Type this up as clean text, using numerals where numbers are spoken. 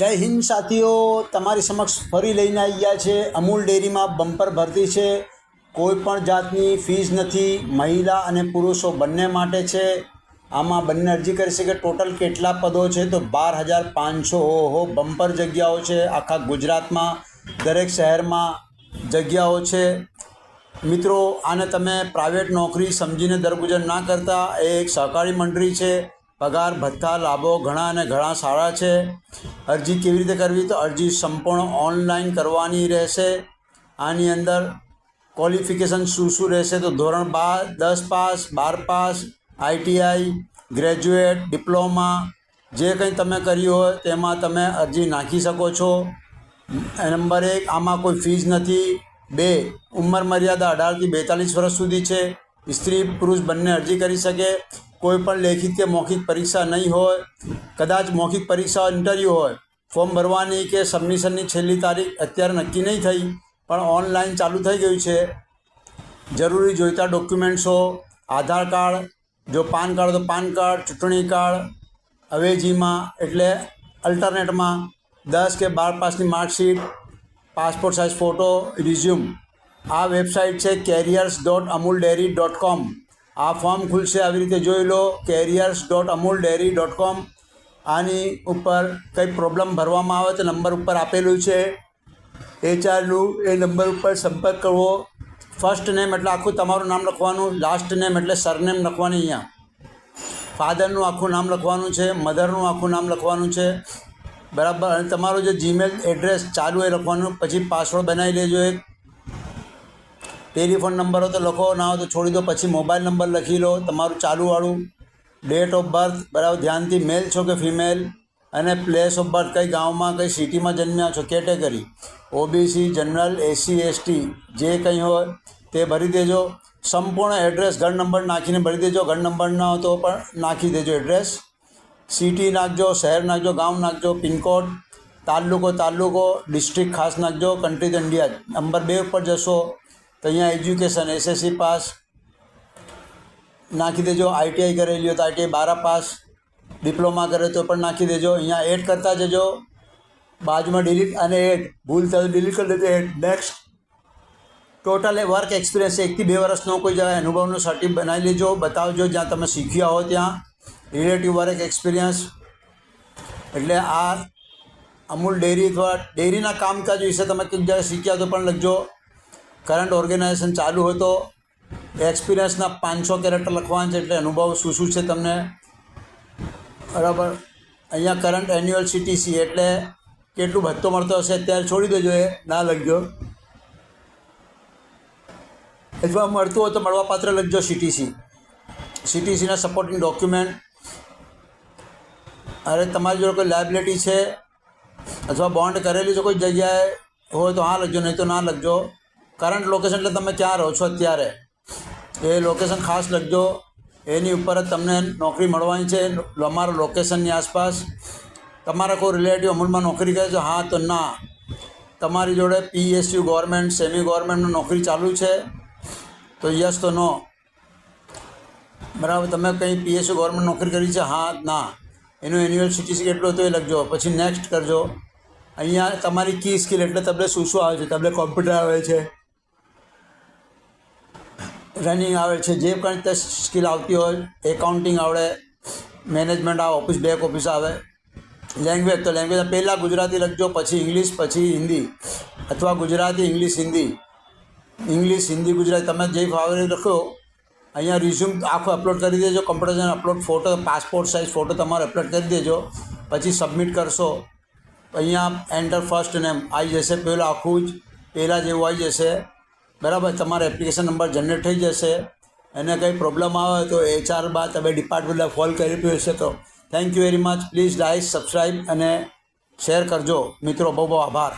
જય હિન્દ સાથીઓ, તમારી સમક્ષ ફરી લઈને આવી ગયા છે અમૂલ ડેરીમાં બમ્પર ભરતી છે। કોઈ પણ જાતની ફીસ નથી, મહિલા અને પુરુષો બંને માટે છે। આમાં બંને અરજી કરી શકે। ટોટલ કેટલા પદો છે તો 12,500। ઓહો, બમ્પર જગ્યાઓ છે। આખા ગુજરાતમાં દરેક શહેરમાં જગ્યાઓ છે। મિત્રો, આને તમે પ્રાઇવેટ નોકરી સમજીને દરગુજર ના કરતા। એ એક સહકારી મંડળી છે। પગાર ભથ્થા લાભો ઘણા અને ઘણા સારા છે। અરજી કેવી રીતે કરવી તો અરજી સંપૂર્ણ ઓનલાઈન કરવાની રહેશે। આની અંદર ક્વોલિફિકેશન શું રહેશે તો ધોરણ 10 pass, 12 pass, ITI, graduate, diploma, જે કંઈ તમે કર્યું હોય તેમાં તમે અરજી નાખી શકો છો। નંબર 1, આમાં કોઈ ફીસ નથી। 2, ઉંમર મર્યાદા 18થી 42 વર્ષ સુધી છે। સ્ત્રી પુરુષ બંને અરજી કરી શકે। કોઈ પણ લેખિત કે મૌખિક પરીક્ષા નહીં હોય। કદાચ મૌખિક પરીક્ષા ઇન્ટરવ્યૂ હોય, ફોર્મ ભરવાની કે સબમિશનની છેલ્લી તારીખ અત્યારે નક્કી નહીં થઈ, પણ ઓનલાઈન ચાલુ થઈ ગયું છે। જરૂરી જોઈતા ડોક્યુમેન્ટ્સો: આધાર કાર્ડ, જો પાન કાર્ડ તો પાન કાર્ડ, ચૂંટણી કાર્ડ અવેજીમાં એટલે અલ્ટરનેટમાં 10 કે 12 પાસની marksheet, passport size photo, resume. આ વેબસાઇટ છે careers.amuldairy.com। આ ફોર્મ ખુલશે, આવી રીતે જોઈ લો, careers.amuldairy.com। આની ઉપર કંઈ પ્રોબ્લેમ ભરવામાં આવે તો નંબર ઉપર આપેલું છે HR નું, એ નંબર ઉપર સંપર્ક કરવો। ફર્સ્ટ નેમ એટલે આખું તમારું નામ લખવાનું, લાસ્ટ નેમ એટલે સરનેમ લખવાની। અહીંયા ફાધરનું આખું નામ લખવાનું છે, મધરનું આખું નામ લખવાનું છે, બરાબર। અને તમારું જે જીમેલ એડ્રેસ ચાલુ એ લખવાનું। પછી પાસવર્ડ બનાવી લેજો એક। ટેલિફોન નંબર હોય તો લખો, ના હોય તો છોડી દો। પછી મોબાઈલ નંબર લખી લો તમારું ચાલુવાળું। ડેટ ઓફ બર્થ બરાબર ધ્યાનથી, મેલ છો કે ફિમેલ, અને પ્લેસ ઓફ બર્થ કઈ ગામમાં કઈ સિટીમાં જન્મ્યા છો। Category OBC, general, SC ST જે કંઈ હોય તે ભરી દેજો। સંપૂર્ણ એડ્રેસ ઘર નંબર નાખીને ભરી દેજો। ઘર નંબર ન હોય તો પણ નાખી દેજો એડ્રેસ। સિટી નાખજો, શહેર નાખજો, ગામ નાખજો, પિનકોડ, તાલુકો, ડિસ્ટ્રિક્ટ ખાસ નાખજો, કન્ટ્રી તો ઇન્ડિયા। નંબર 2 ઉપર જશો તો અહીંયા એજ્યુકેશન SSC પાસ નાખી દેજો। ITI કરેલી હોય તો ITI 12 પાસ, ડિપ્લોમા કરે તો પણ નાખી દેજો। અહીંયા એડ કરતા જજો, બાજુમાં ડિલીટ અને એડ, ભૂલ થાય ડિલીટ કરી દેજો, add. Next, total work experience 1 થી 2 વર્ષનો કોઈ જગ્યાએ અનુભવનું સર્ટિફિકેટ બનાવી લેજો, બતાવજો જ્યાં તમે શીખ્યા હો ત્યાં। રિલેટિવ વર્ક એક્સપિરિયન્સ એટલે આ અમૂલ ડેરી અથવા ડેરીના કામકાજ વિશે તમે કંઈક જગ્યાએ શીખ્યા તો પણ લખજો। કરંટ ઓર્ગેનાઇઝેશન ચાલુ હોય તો એક્સપિરિયન્સના 500 કેરેક્ટર લખવાના છે, એટલે અનુભવ શું છે તમને, બરાબર। અહીંયા કરંટ એન્યુઅલ CTC એટલે કેટલું ભથ્થો મળતો હશે અત્યારે છોડી દેજો, એ ના લખજો। અથવા મળતું હોય તો મળવાપાત્ર લખજો CTCના સપોર્ટિંગ ડોક્યુમેન્ટ। અરે તમારી જોડે કોઈ લાયબિલિટી છે અથવા બોન્ડ કરેલી છે કોઈ જગ્યાએ હોય તો હા લખજો, નહીં તો ના લખજો। કરંટ લોકેશન એટલે તમે ક્યાં રહો છો અત્યારે એ લોકેશન ખાસ લખજો। એની ઉપર જ તમને નોકરી મળવાની છે, અમારા લોકેશનની આસપાસ। તમારા કોઈ રિલેટિવ અમૂલમાં નોકરી કરે છે હા તો ના, તમારી જોડે PSU ગવર્મેન્ટ, સેમી ગવર્મેન્ટની નોકરી ચાલુ છે તો યસ તો નો, બરાબર। તમે કંઈ PSU ગવર્મેન્ટ નોકરી કરી છે હા ના, એનું એન્યુઅલ CTC કેટલું હતું એ લખજો। પછી નેક્સ્ટ કરજો। અહીંયા તમારી કી સ્કિલ એટલે તમને શું આવે છે, તમને કોમ્પ્યુટર આવે છે, રનિંગ આવે છે, જે કંઈ તે સ્કિલ આવતી હોય, એકાઉન્ટિંગ આવડે, મેનેજમેન્ટ આવે, ઓફિસ બેક ઓફિસ આવે। લેંગ્વેજ તો લેંગ્વેજ પહેલાં ગુજરાતી લખજો, પછી ઇંગ્લિશ, પછી હિન્દી, અથવા ગુજરાતી ઇંગ્લિશ હિન્દી, ઇંગ્લિશ હિન્દી ગુજરાતી તમે જે ફાવે લખો। અહીંયા રિઝ્યુમ આખું અપલોડ કરી દેજો, computer upload photo, passport size photo તમારે અપલોડ કરી દેજો। પછી સબમિટ કરશો, અહીંયા એન્ટર ફર્સ્ટ નેમ આવી જશે, પહેલાં આખું જ પહેલાં જેવું આવી જશે, બરાબર। તમારો એપ્લિકેશન નંબર જનરેટ થઈ જશે। એને કંઈ પ્રોબ્લેમ આવે તો HR બાદ તમે ડિપાર્ટમેન્ટને ફોન કરી શકો। Thank you very much. Please like, subscribe અને શેર કરજો મિત્રો। બહુ આભાર।